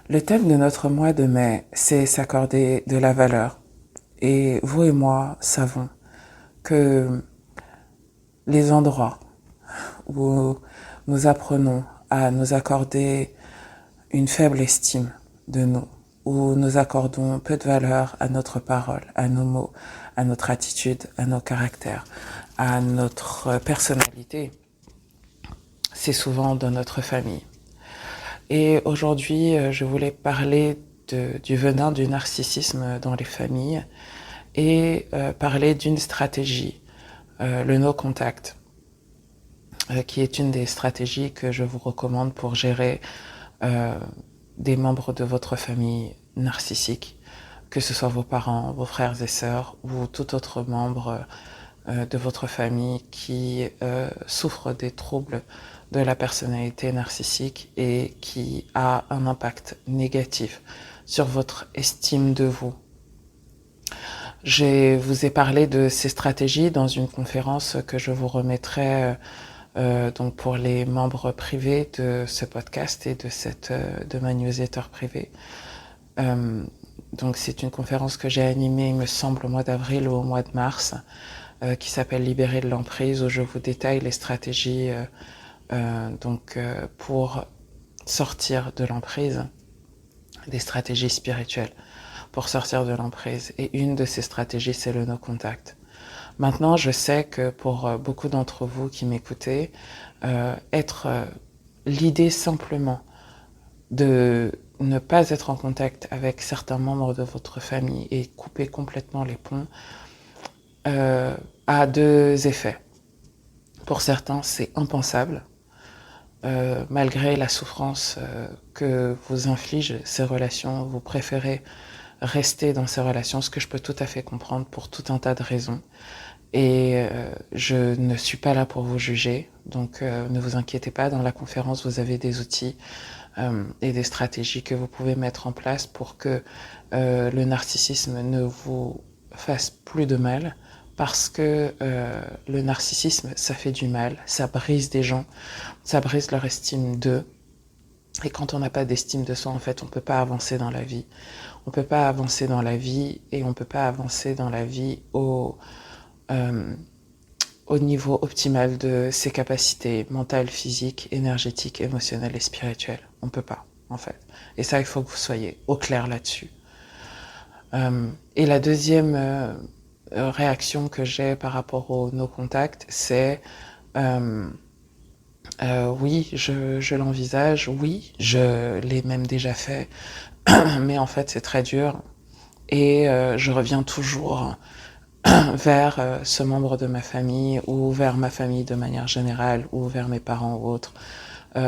Le thème de notre mois de mai, c'est s'accorder de la valeur. Et vous et moi savons que les endroits où nous apprenons à nous accorder une faible estime de nous, où nous accordons peu de valeur à notre parole, à nos mots, à notre attitude, à nos caractères, à notre personnalité, c'est souvent dans notre famille. Et aujourd'hui, je voulais parler du venin du narcissisme dans les familles et parler d'une stratégie, le no contact, qui est une des stratégies que je vous recommande pour gérer des membres de votre famille narcissique, que ce soit vos parents, vos frères et sœurs ou tout autre membre de votre famille qui souffre des troubles de la personnalité narcissique et qui a un impact négatif sur votre estime de vous. Je vous ai parlé de ces stratégies dans une conférence que je vous remettrai donc pour les membres privés de ce podcast et de ma newsletter privée. Donc c'est une conférence que j'ai animée, il me semble, au mois d'avril ou au mois de mars, qui s'appelle Libérer de l'emprise, où je vous détaille les stratégies pour sortir de l'emprise, des stratégies spirituelles pour sortir de l'emprise. Et une de ces stratégies, c'est le no contact. Maintenant, je sais que pour beaucoup d'entre vous qui m'écoutez, l'idée simplement de ne pas être en contact avec certains membres de votre famille et couper complètement les ponts a deux effets. Pour certains, c'est impensable. Malgré la souffrance que vous infligent ces relations, vous préférez rester dans ces relations, ce que je peux tout à fait comprendre pour tout un tas de raisons. Et je ne suis pas là pour vous juger, donc ne vous inquiétez pas, dans la conférence vous avez des outils et des stratégies que vous pouvez mettre en place pour que le narcissisme ne vous fasse plus de mal, parce que le narcissisme, ça fait du mal, ça brise des gens, ça brise leur estime d'eux. Et quand on n'a pas d'estime de soi, en fait, on peut pas avancer dans la vie. On peut pas avancer dans la vie et on peut pas avancer dans la vie au niveau optimal de ses capacités mentales, physiques, énergétiques, émotionnelles et spirituelles. On peut pas, en fait. Et ça, il faut que vous soyez au clair là-dessus. Et la deuxième réaction que j'ai par rapport au no contact, c'est oui, je l'envisage, oui, je l'ai même déjà fait, mais en fait c'est très dur et je reviens toujours vers ce membre de ma famille ou vers ma famille de manière générale ou vers mes parents ou autres,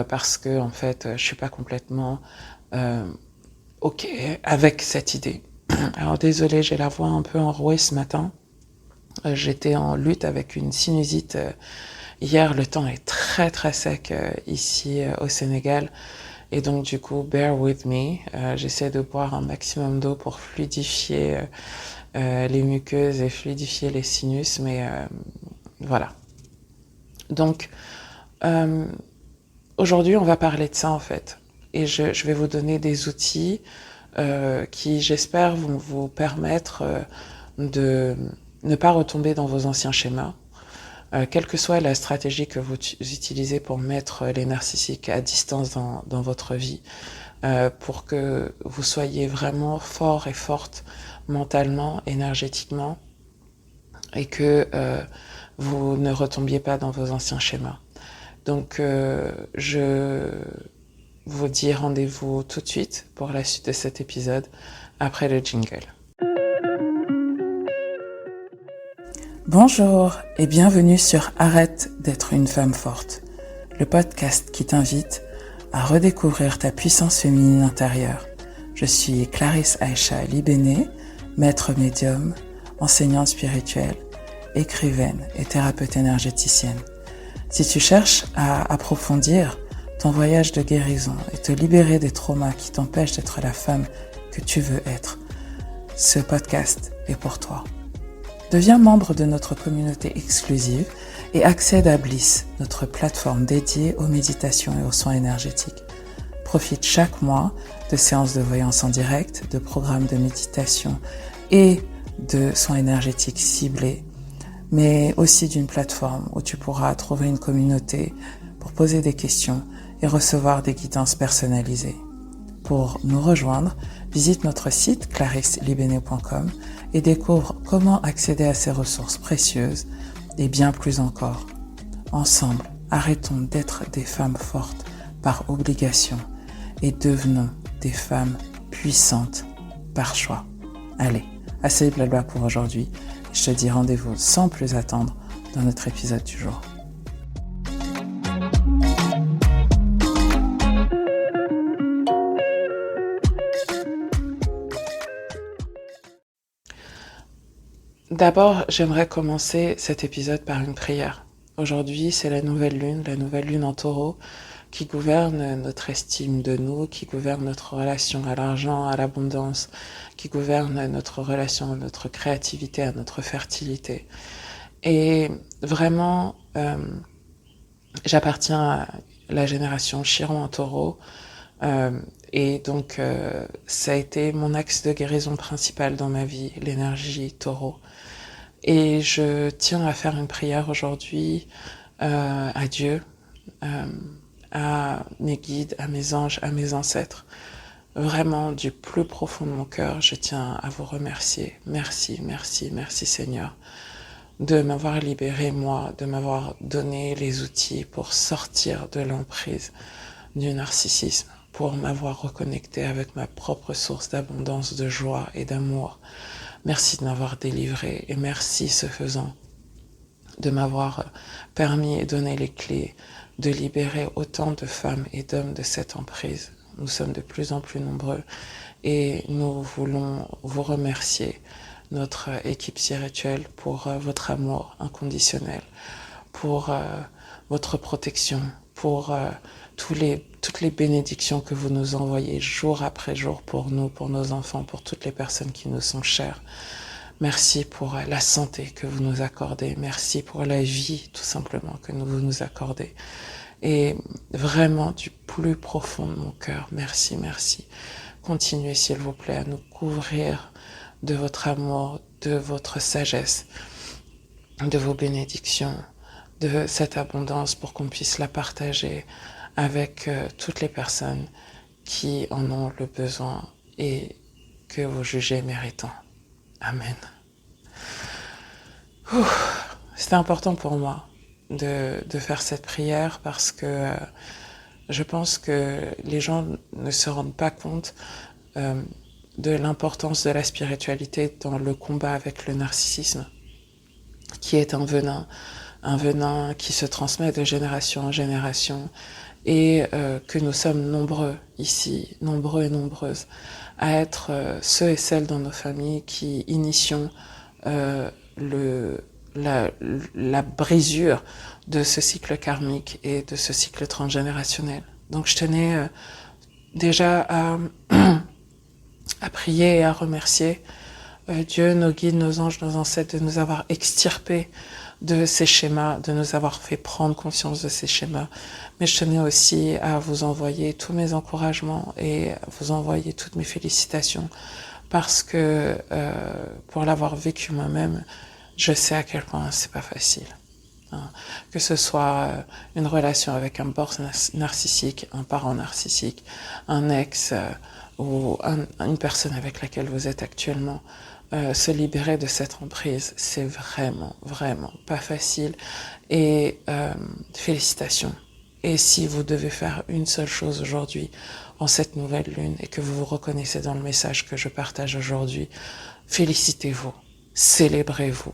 parce que en fait je suis pas complètement ok avec cette idée. Alors désolée, j'ai la voix un peu enrouée ce matin. J'étais en lutte avec une sinusite. Hier, le temps est très très sec ici au Sénégal. Et donc du coup, bear with me. J'essaie de boire un maximum d'eau pour fluidifier les muqueuses et fluidifier les sinus. Mais voilà. Donc, aujourd'hui, on va parler de ça en fait. Et je vais vous donner des outils qui, j'espère, vont vous permettre de ne pas retomber dans vos anciens schémas. Quelle que soit la stratégie que vous utilisez pour mettre les narcissiques à distance dans votre vie, pour que vous soyez vraiment fort et forte mentalement, énergétiquement, et que vous ne retombiez pas dans vos anciens schémas. Donc, je vous dis rendez-vous tout de suite pour la suite de cet épisode, après le jingle. Bonjour et bienvenue sur Arrête d'être une femme forte, le podcast qui t'invite à redécouvrir ta puissance féminine intérieure. Je suis Clarisse Aïcha Libéné, maître médium, enseignante spirituelle, écrivaine et thérapeute énergéticienne. Si tu cherches à approfondir ton voyage de guérison et te libérer des traumas qui t'empêchent d'être la femme que tu veux être, ce podcast est pour toi. Deviens membre de notre communauté exclusive et accède à Bliss, notre plateforme dédiée aux méditations et aux soins énergétiques. Profite chaque mois de séances de voyance en direct, de programmes de méditation et de soins énergétiques ciblés, mais aussi d'une plateforme où tu pourras trouver une communauté pour poser des questions et recevoir des guidances personnalisées. Pour nous rejoindre, visite notre site clarisselibeneau.com et découvre comment accéder à ces ressources précieuses et bien plus encore. Ensemble, arrêtons d'être des femmes fortes par obligation et devenons des femmes puissantes par choix. Allez, assez de blabla pour aujourd'hui. Je te dis rendez-vous sans plus attendre dans notre épisode du jour. D'abord, j'aimerais commencer cet épisode par une prière. Aujourd'hui, c'est la nouvelle lune en taureau, qui gouverne notre estime de nous, qui gouverne notre relation à l'argent, à l'abondance, qui gouverne notre relation à notre créativité, à notre fertilité. Et vraiment, j'appartiens à la génération Chiron en taureau, et donc ça a été mon axe de guérison principal dans ma vie, l'énergie taureau. Et je tiens à faire une prière aujourd'hui à Dieu, à mes guides, à mes anges, à mes ancêtres. Vraiment, du plus profond de mon cœur, je tiens à vous remercier. Merci, merci, merci Seigneur, de m'avoir libéré, moi, de m'avoir donné les outils pour sortir de l'emprise du narcissisme, pour m'avoir reconnecté avec ma propre source d'abondance, de joie et d'amour. Merci de m'avoir délivré et merci, ce faisant, de m'avoir permis et donné les clés de libérer autant de femmes et d'hommes de cette emprise. Nous sommes de plus en plus nombreux et nous voulons vous remercier, notre équipe spirituelle, pour votre amour inconditionnel, pour votre protection, pour toutes les bénédictions que vous nous envoyez jour après jour pour nous, pour nos enfants, pour toutes les personnes qui nous sont chères. Merci pour la santé que vous nous accordez. Merci pour la vie, tout simplement, que vous nous accordez. Et vraiment, du plus profond de mon cœur, merci, merci. Continuez, s'il vous plaît, à nous couvrir de votre amour, de votre sagesse, de vos bénédictions, de cette abondance pour qu'on puisse la partager avec toutes les personnes qui en ont le besoin et que vous jugez méritants. Amen. C'était important pour moi de faire cette prière parce que je pense que les gens ne se rendent pas compte de l'importance de la spiritualité dans le combat avec le narcissisme, qui est un venin qui se transmet de génération en génération et que nous sommes nombreux ici, nombreux et nombreuses, à être ceux et celles dans nos familles qui initions la brisure de ce cycle karmique et de ce cycle transgénérationnel. Donc je tenais déjà à prier et à remercier Dieu, nos guides, nos anges, nos ancêtres, de nous avoir extirpés de ces schémas, de nous avoir fait prendre conscience de ces schémas. Mais je tenais aussi à vous envoyer tous mes encouragements et à vous envoyer toutes mes félicitations parce que pour l'avoir vécu moi-même, je sais à quel point c'est pas facile. Que ce soit une relation avec un boss narcissique, un parent narcissique, un ex ou une personne avec laquelle vous êtes actuellement, se libérer de cette emprise, c'est vraiment, vraiment pas facile. Et félicitations. Et si vous devez faire une seule chose aujourd'hui, en cette nouvelle lune, et que vous vous reconnaissez dans le message que je partage aujourd'hui, félicitez-vous, célébrez-vous.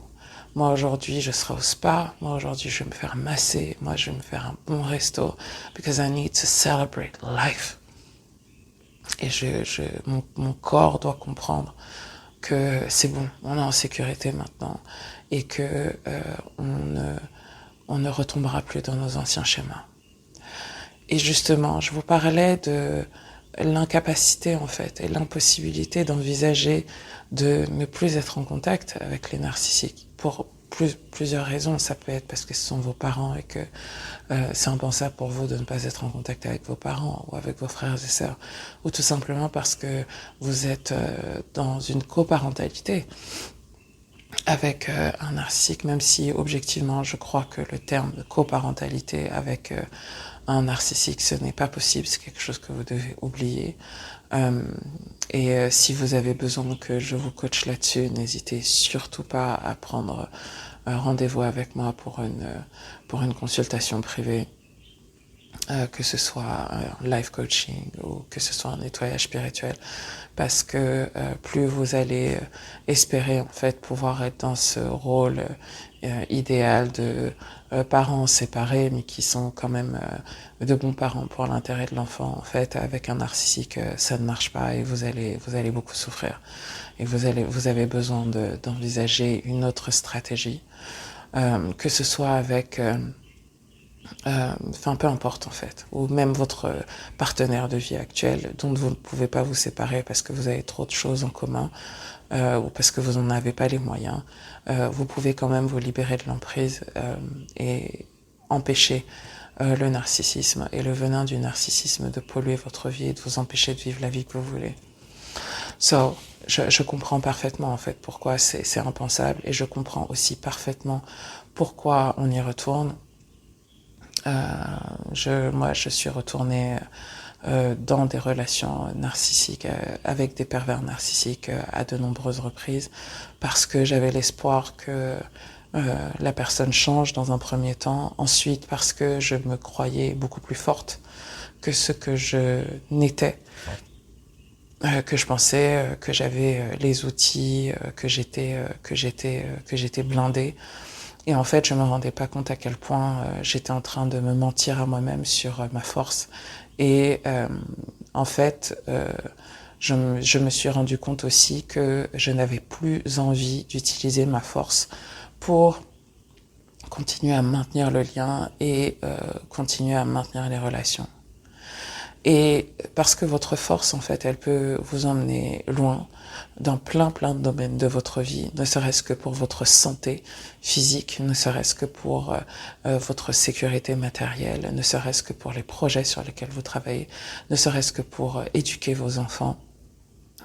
Moi, aujourd'hui, je serai au spa. Moi, aujourd'hui, je vais me faire masser. Moi, je vais me faire un bon resto. Because I need to celebrate life. Et mon corps doit comprendre que c'est bon, on est en sécurité maintenant. Et que on ne retombera plus dans nos anciens schémas. Et justement, je vous parlais de l'incapacité, en fait, et l'impossibilité d'envisager de ne plus être en contact avec les narcissiques pour plusieurs raisons. Ça peut être parce que ce sont vos parents et que c'est impensable pour vous de ne pas être en contact avec vos parents ou avec vos frères et sœurs, ou tout simplement parce que vous êtes dans une coparentalité avec un narcissique, même si objectivement je crois que le terme de coparentalité avec un narcissique, ce n'est pas possible, c'est quelque chose que vous devez oublier. Si vous avez besoin que je vous coach là-dessus, n'hésitez surtout pas à prendre rendez-vous avec moi pour une consultation privée. Que ce soit un life coaching ou que ce soit un nettoyage spirituel, parce que plus vous allez espérer en fait pouvoir être dans ce rôle idéal de parents séparés mais qui sont quand même de bons parents pour l'intérêt de l'enfant, en fait avec un narcissique ça ne marche pas et vous allez beaucoup souffrir et vous avez besoin d'envisager une autre stratégie, que ce soit avec peu importe en fait, ou même votre partenaire de vie actuel dont vous ne pouvez pas vous séparer parce que vous avez trop de choses en commun ou parce que vous n'en avez pas les moyens, vous pouvez quand même vous libérer de l'emprise et empêcher le narcissisme et le venin du narcissisme de polluer votre vie et de vous empêcher de vivre la vie que vous voulez. Je comprends parfaitement en fait pourquoi c'est impensable, et je comprends aussi parfaitement pourquoi on y retourne. Moi, je suis retournée dans des relations narcissiques avec des pervers narcissiques à de nombreuses reprises parce que j'avais l'espoir que la personne change dans un premier temps, ensuite parce que je me croyais beaucoup plus forte que ce que je n'étais, que je pensais que j'avais les outils, que j'étais blindée. Et en fait, je me rendais pas compte à quel point j'étais en train de me mentir à moi-même sur ma force. Et en fait, je me suis rendu compte aussi que je n'avais plus envie d'utiliser ma force pour continuer à maintenir le lien et continuer à maintenir les relations. Et parce que votre force, en fait, elle peut vous emmener loin dans plein de domaines de votre vie, ne serait-ce que pour votre santé physique, ne serait-ce que pour votre sécurité matérielle, ne serait-ce que pour les projets sur lesquels vous travaillez, ne serait-ce que pour éduquer vos enfants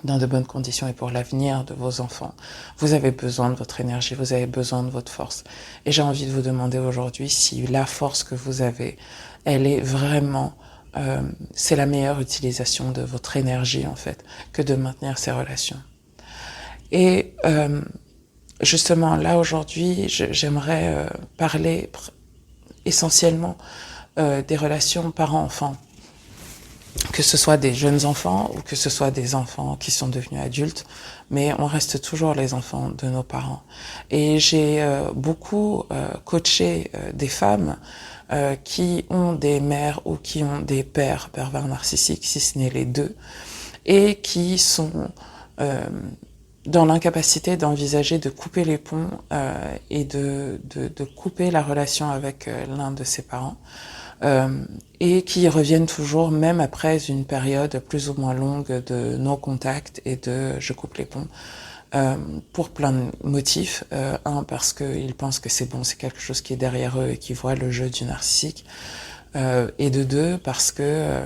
dans de bonnes conditions et pour l'avenir de vos enfants. Vous avez besoin de votre énergie, vous avez besoin de votre force. Et j'ai envie de vous demander aujourd'hui si la force que vous avez, elle est vraiment... c'est la meilleure utilisation de votre énergie, en fait, que de maintenir ces relations. Et justement, là, aujourd'hui, j'aimerais parler essentiellement des relations parents-enfants, que ce soit des jeunes enfants ou que ce soit des enfants qui sont devenus adultes, mais on reste toujours les enfants de nos parents. Et j'ai beaucoup coaché des femmes qui ont des mères ou qui ont des pères pervers narcissiques, si ce n'est les deux, et qui sont dans l'incapacité d'envisager de couper les ponts et de couper la relation avec l'un de ses parents, et qui reviennent toujours, même après une période plus ou moins longue de non-contact et de je coupe les ponts, pour plein de motifs. Un, parce qu'ils pensent que c'est bon, c'est quelque chose qui est derrière eux et qui voit le jeu du narcissique. Et de deux, parce que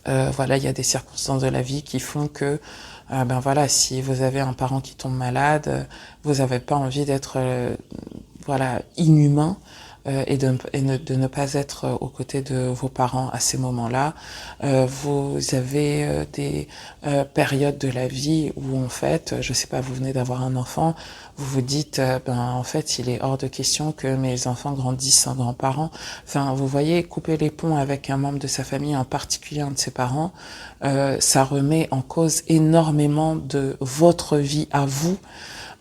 voilà, il y a des circonstances de la vie qui font que si vous avez un parent qui tombe malade, vous n'avez pas envie d'être inhumain et de ne pas être aux côtés de vos parents à ces moments-là. Vous avez des périodes de la vie où en fait, je sais pas, vous venez d'avoir un enfant, vous vous dites en fait, il est hors de question que mes enfants grandissent sans grands-parents. Enfin, vous voyez, couper les ponts avec un membre de sa famille, en particulier un de ses parents, ça remet en cause énormément de votre vie à vous,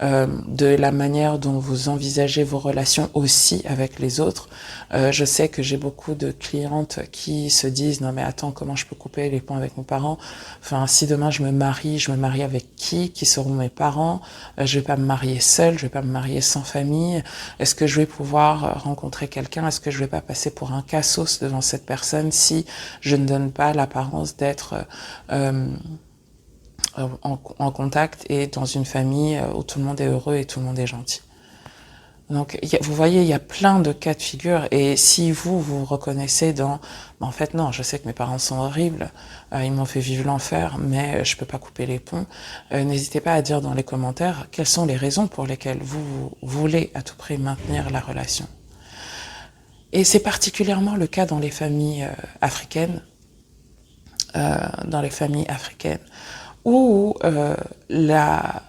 de la manière dont vous envisagez vos relations aussi avec les autres. Je sais que j'ai beaucoup de clientes qui se disent non mais attends, comment je peux couper les ponts avec mes parents? Enfin, si demain je me marie avec qui seront mes parents? Je vais pas me marier seule, je vais pas me marier sans famille. Est-ce que je vais pouvoir rencontrer quelqu'un? Est-ce que je vais pas passer pour un cassos devant cette personne si je ne donne pas l'apparence d'être en contact et dans une famille où tout le monde est heureux et tout le monde est gentil? Donc, vous voyez, il y a plein de cas de figure. Et si vous reconnaissez dans, en fait, non, je sais que mes parents sont horribles, ils m'ont fait vivre l'enfer, mais je peux pas couper les ponts. N'hésitez pas à dire dans les commentaires quelles sont les raisons pour lesquelles vous voulez à tout prix maintenir la relation. Et c'est particulièrement le cas dans les familles africaines, où la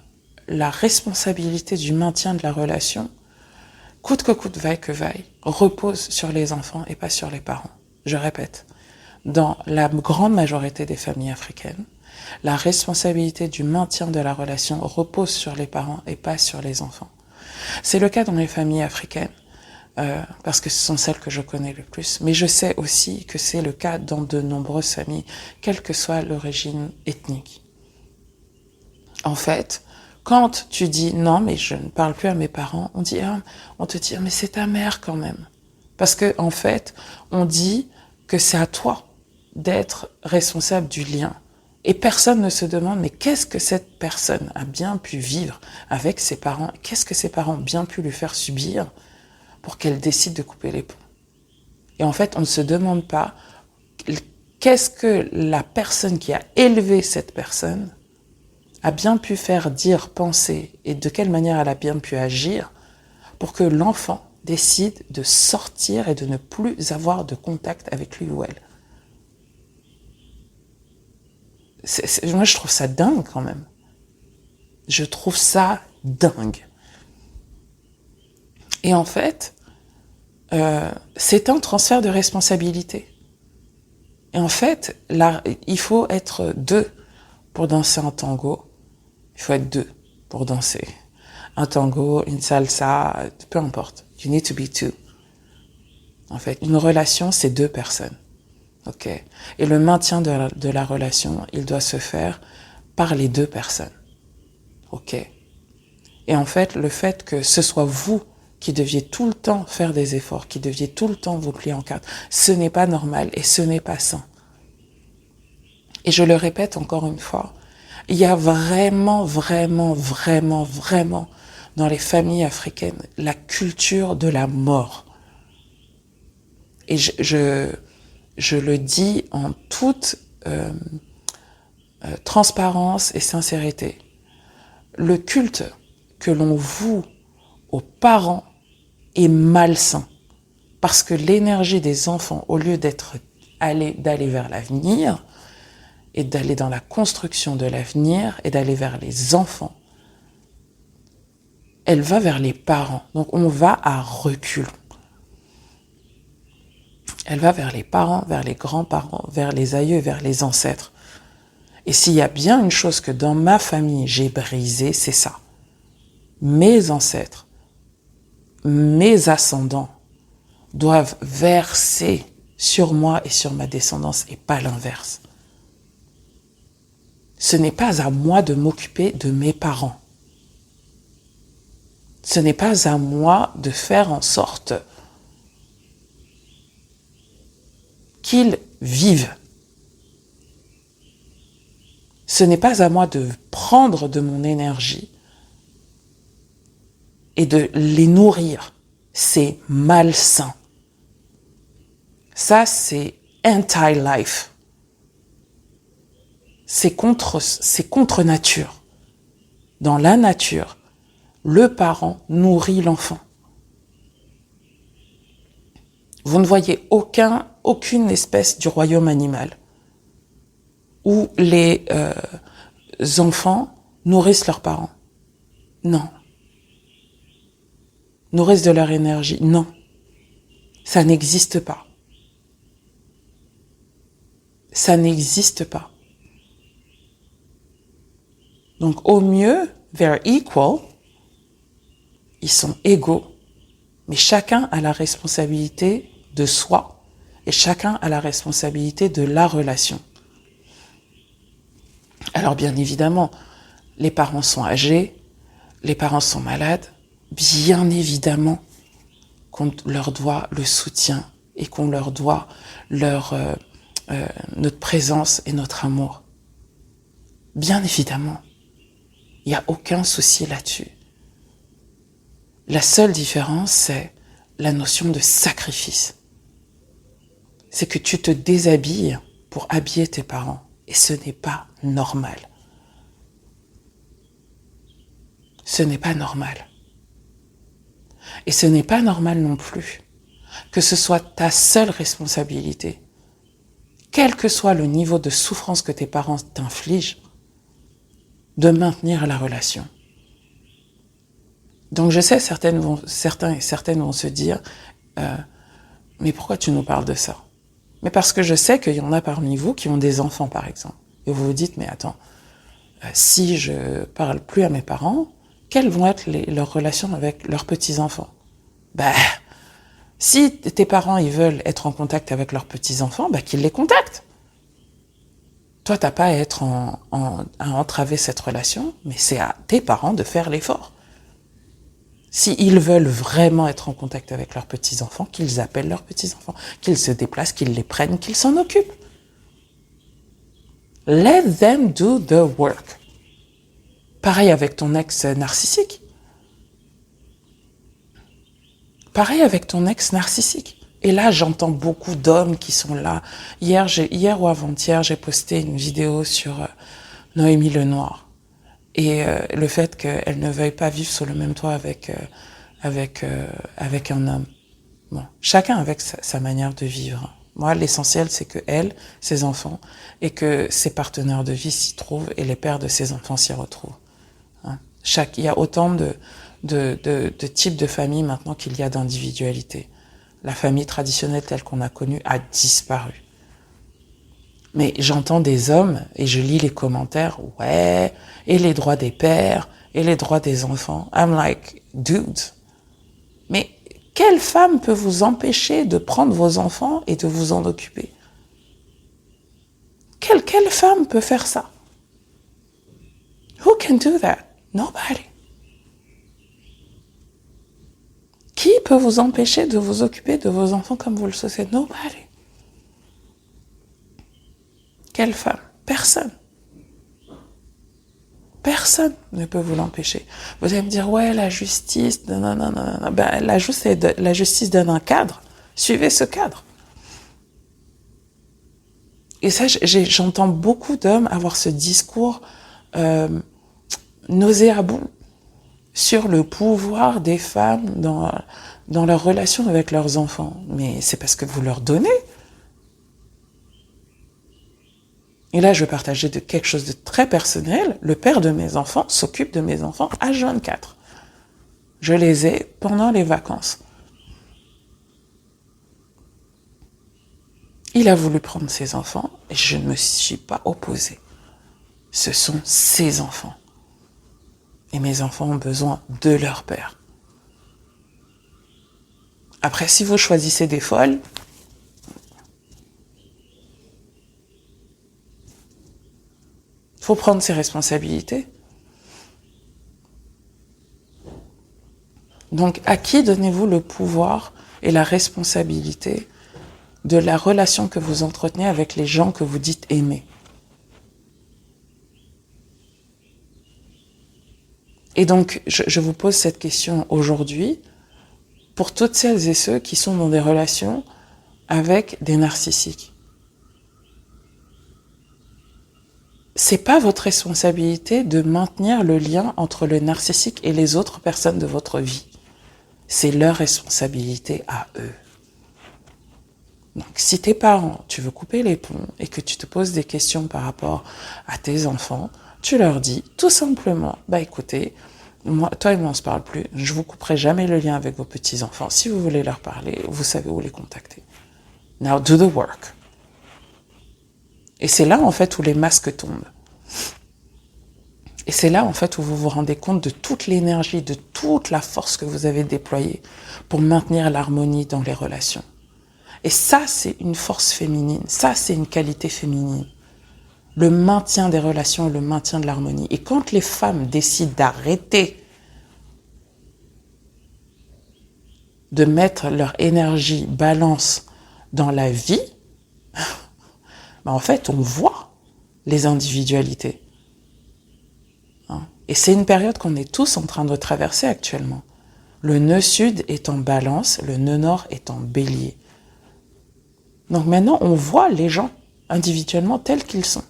responsabilité du maintien de la relation, coûte que coûte, vaille que vaille, repose sur les enfants et pas sur les parents. Je répète, dans la grande majorité des familles africaines, la responsabilité du maintien de la relation repose sur les parents et pas sur les enfants. C'est le cas dans les familles africaines, parce que ce sont celles que je connais le plus, mais je sais aussi que c'est le cas dans de nombreuses familles, quelle que soit l'origine ethnique. En fait, quand tu dis non, mais je ne parle plus à mes parents, on te dit mais c'est ta mère quand même, parce que en fait, on dit que c'est à toi d'être responsable du lien, et personne ne se demande mais qu'est-ce que cette personne a bien pu vivre avec ses parents, qu'est-ce que ses parents ont bien pu lui faire subir pour qu'elle décide de couper les ponts. Et en fait, on ne se demande pas qu'est-ce que la personne qui a élevé cette personne a bien pu faire dire, penser, et de quelle manière elle a bien pu agir pour que l'enfant décide de sortir et de ne plus avoir de contact avec lui ou elle. Moi, je trouve ça dingue quand même. Je trouve ça dingue. Et en fait, c'est un transfert de responsabilité. Et en fait, là, il faut être deux pour danser un tango. Il faut être deux pour danser. Un tango, une salsa, peu importe. You need to be two. En fait, une relation, c'est deux personnes. Ok. Et le maintien de la relation, il doit se faire par les deux personnes. Ok. Et en fait, le fait que ce soit vous qui deviez tout le temps faire des efforts, qui deviez tout le temps vous plier en quatre, ce n'est pas normal et ce n'est pas sain. Et je le répète encore une fois, il y a vraiment dans les familles africaines la culture de la mort. Et je le dis en toute transparence et sincérité. Le culte que l'on voue aux parents est malsain. Parce que l'énergie des enfants, au lieu d'aller vers l'avenir, et d'aller dans la construction de l'avenir, et d'aller vers les enfants, elle va vers les parents. Donc on va à reculons. Elle va vers les parents, vers les grands-parents, vers les aïeux, vers les ancêtres. Et s'il y a bien une chose que dans ma famille j'ai brisée, c'est ça. Mes ancêtres, mes ascendants doivent verser sur moi et sur ma descendance et pas l'inverse. Ce n'est pas à moi de m'occuper de mes parents. Ce n'est pas à moi de faire en sorte qu'ils vivent. Ce n'est pas à moi de prendre de mon énergie et de les nourrir. C'est malsain. Ça, c'est anti-life. C'est contre nature. Dans la nature, le parent nourrit l'enfant. Vous ne voyez aucune espèce du royaume animal où les enfants nourrissent leurs parents. Non. Nourrissent de leur énergie. Non. Ça n'existe pas. Ça n'existe pas. Donc au mieux, they're equal, ils sont égaux, mais chacun a la responsabilité de soi et chacun a la responsabilité de la relation. Alors bien évidemment, les parents sont âgés, les parents sont malades, bien évidemment qu'on leur doit le soutien et qu'on leur doit notre présence et notre amour. Bien évidemment. Il n'y a aucun souci là-dessus. La seule différence, c'est la notion de sacrifice. C'est que tu te déshabilles pour habiller tes parents. Et ce n'est pas normal. Ce n'est pas normal. Et ce n'est pas normal non plus que ce soit ta seule responsabilité, quel que soit le niveau de souffrance que tes parents t'infligent, de maintenir la relation. Donc je sais, certains et certaines vont se dire mais pourquoi tu nous parles de ça? Mais parce que je sais qu'il y en a parmi vous qui ont des enfants, par exemple. Et vous vous dites, mais attends, si je parle plus à mes parents, quelles vont être leurs relations avec leurs petits-enfants? Si tes parents ils veulent être en contact avec leurs petits-enfants, qu'ils les contactent. Toi, t'as pas à être à entraver cette relation, mais c'est à tes parents de faire l'effort. S'ils veulent vraiment être en contact avec leurs petits-enfants, qu'ils appellent leurs petits-enfants, qu'ils se déplacent, qu'ils les prennent, qu'ils s'en occupent. Let them do the work. Pareil avec ton ex narcissique. Pareil avec ton ex narcissique. Et là, j'entends beaucoup d'hommes qui sont là. Hier ou avant-hier, j'ai posté une vidéo sur Noémie Lenoir. Et le fait qu'elle ne veuille pas vivre sous le même toit avec un homme. Bon, chacun avec sa manière de vivre. Moi, l'essentiel, c'est que elle, ses enfants, et que ses partenaires de vie s'y trouvent et les pères de ses enfants s'y retrouvent. Hein. Il y a autant de types de familles maintenant qu'il y a d'individualités. La famille traditionnelle telle qu'on a connue a disparu. Mais j'entends des hommes, et je lis les commentaires, ouais, et les droits des pères, et les droits des enfants. I'm like, dude, mais quelle femme peut vous empêcher de prendre vos enfants et de vous en occuper? Quelle femme peut faire ça? Who can do that? Nobody. Qui peut vous empêcher de vous occuper de vos enfants comme vous le souhaitez? Nobody. Quelle femme? Personne. Personne ne peut vous l'empêcher. Vous allez me dire, ouais, la justice, non. La justice donne un cadre. Suivez ce cadre. Et ça, j'entends beaucoup d'hommes avoir ce discours nauséabond sur le pouvoir des femmes dans leur relation avec leurs enfants. Mais c'est parce que vous leur donnez. Et là, je vais partager de quelque chose de très personnel. Le père de mes enfants s'occupe de mes enfants H24. Je les ai pendant les vacances. Il a voulu prendre ses enfants et je ne me suis pas opposée. Ce sont ses enfants. Et mes enfants ont besoin de leur père. Après, si vous choisissez des folles, il faut prendre ses responsabilités. Donc, à qui donnez-vous le pouvoir et la responsabilité de la relation que vous entretenez avec les gens que vous dites aimer? Et donc, je vous pose cette question aujourd'hui pour toutes celles et ceux qui sont dans des relations avec des narcissiques. C'est pas votre responsabilité de maintenir le lien entre le narcissique et les autres personnes de votre vie. C'est leur responsabilité à eux. Donc, si tes parents, tu veux couper les ponts et que tu te poses des questions par rapport à tes enfants, tu leur dis tout simplement, écoutez, toi et moi on se parle plus, je vous couperai jamais le lien avec vos petits-enfants. Si vous voulez leur parler, vous savez où les contacter. Now do the work. Et c'est là, en fait, où les masques tombent. Et c'est là, en fait, où vous vous rendez compte de toute l'énergie, de toute la force que vous avez déployée pour maintenir l'harmonie dans les relations. Et ça, c'est une force féminine. Ça, c'est une qualité féminine. Le maintien des relations et le maintien de l'harmonie. Et quand les femmes décident d'arrêter de mettre leur énergie balance dans la vie, en fait, on voit les individualités. Et c'est une période qu'on est tous en train de traverser actuellement. Le nœud sud est en balance, le nœud nord est en bélier. Donc maintenant, on voit les gens individuellement tels qu'ils sont.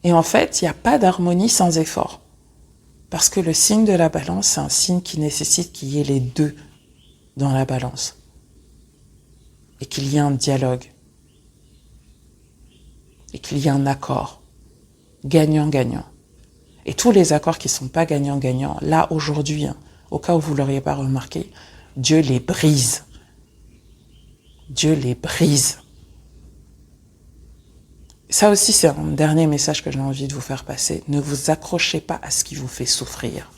Et en fait, il n'y a pas d'harmonie sans effort. Parce que le signe de la balance, c'est un signe qui nécessite qu'il y ait les deux dans la balance. Et qu'il y ait un dialogue. Et qu'il y ait un accord. Gagnant-gagnant. Et tous les accords qui ne sont pas gagnant-gagnant, là, aujourd'hui, au cas où vous ne l'auriez pas remarqué, Dieu les brise. Dieu les brise. Ça aussi, c'est un dernier message que j'ai envie de vous faire passer. Ne vous accrochez pas à ce qui vous fait souffrir.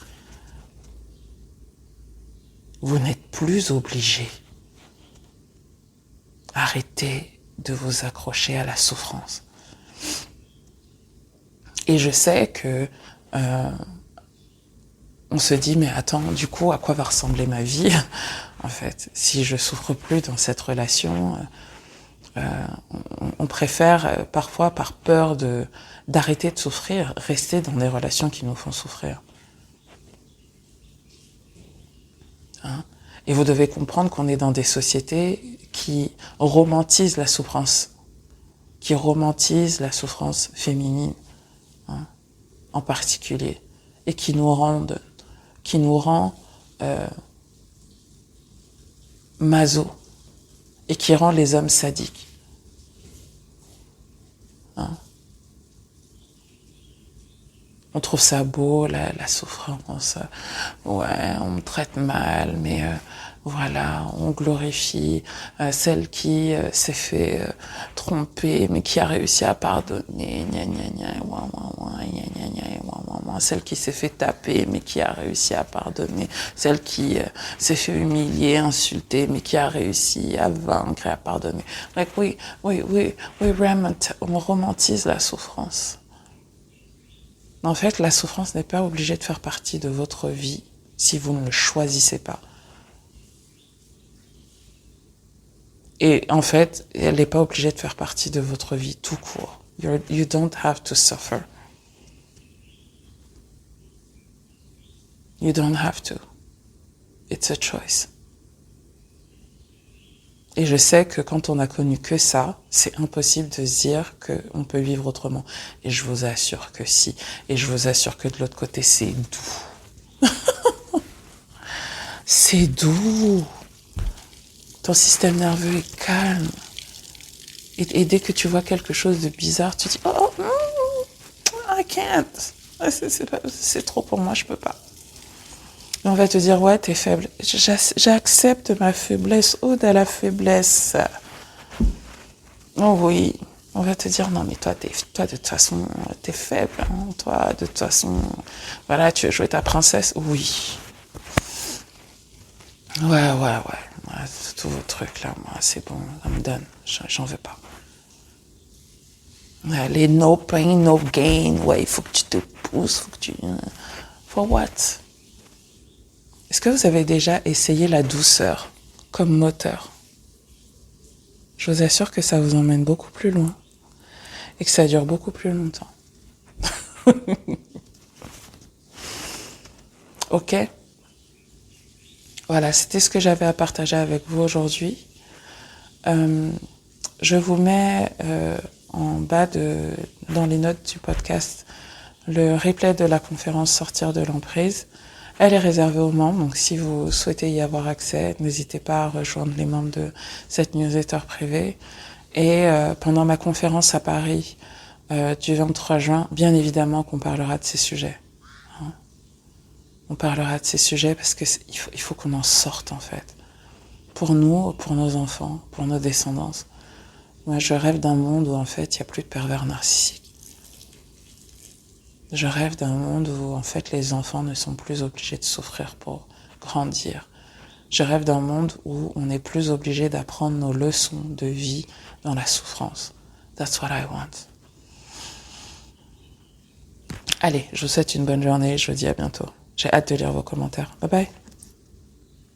Vous n'êtes plus obligé. Arrêtez de vous accrocher à la souffrance. Et je sais que on se dit, mais attends, du coup, à quoi va ressembler ma vie, en fait, si je souffre plus dans cette relation on préfère parfois, par peur d'arrêter de souffrir, rester dans des relations qui nous font souffrir. Hein? Et vous devez comprendre qu'on est dans des sociétés qui romantisent la souffrance, qui romantisent la souffrance féminine, hein, en particulier, et qui nous rend maso, et qui rend les hommes sadiques. Hein? On trouve ça beau, la souffrance. Ouais, on me traite mal, mais voilà, on glorifie celle qui s'est fait tromper, mais qui a réussi à pardonner. Gna, gna, gna, ouin, ouin, ouin, gna, gna, gna, ouin, ouin, ouin. Celle qui s'est fait taper, mais qui a réussi à pardonner. Celle qui s'est fait humilier, insulter, mais qui a réussi à vaincre et à pardonner. Like, on romantise la souffrance. En fait, la souffrance n'est pas obligée de faire partie de votre vie si vous ne le choisissez pas. Et en fait, elle n'est pas obligée de faire partie de votre vie tout court. You don't have to suffer. You don't have to. It's a choice. Et je sais que quand on n'a connu que ça, c'est impossible de se dire qu'on peut vivre autrement. Et je vous assure que si. Et je vous assure que de l'autre côté, c'est doux. C'est doux. Ton système nerveux est calme. Et dès que tu vois quelque chose de bizarre, tu dis « Oh, I can't. C'est trop pour moi, je peux pas. » Et on va te dire « Ouais, t'es faible. J'accepte ma faiblesse, ode à la faiblesse. » Oh oui. On va te dire « Non, mais toi, de toute façon, t'es faible. Hein. Toi, de toute façon, voilà, tu veux jouer ta princesse. » Oui. Ouais. Tous vos trucs là, moi, c'est bon, I'm done. J'en veux pas. Les no pain, no gain. Ouais, il faut que tu te pousses, faut que tu... For what? Est-ce que vous avez déjà essayé la douceur comme moteur? Je vous assure que ça vous emmène beaucoup plus loin et que ça dure beaucoup plus longtemps. Ok? Voilà, c'était ce que j'avais à partager avec vous aujourd'hui. Je vous mets en bas dans les notes du podcast le replay de la conférence Sortir de l'emprise. Elle est réservée aux membres, donc si vous souhaitez y avoir accès, n'hésitez pas à rejoindre les membres de cette newsletter privée. Et pendant ma conférence à Paris du 23 juin, bien évidemment qu'on parlera de ces sujets. Hein. On parlera de ces sujets parce que il faut qu'on en sorte en fait. Pour nous, pour nos enfants, pour nos descendants. Moi, je rêve d'un monde où en fait, il n'y a plus de pervers narcissiques. Je rêve d'un monde où, en fait, les enfants ne sont plus obligés de souffrir pour grandir. Je rêve d'un monde où on n'est plus obligé d'apprendre nos leçons de vie dans la souffrance. That's what I want. Allez, je vous souhaite une bonne journée. Je vous dis à bientôt. J'ai hâte de lire vos commentaires. Bye bye.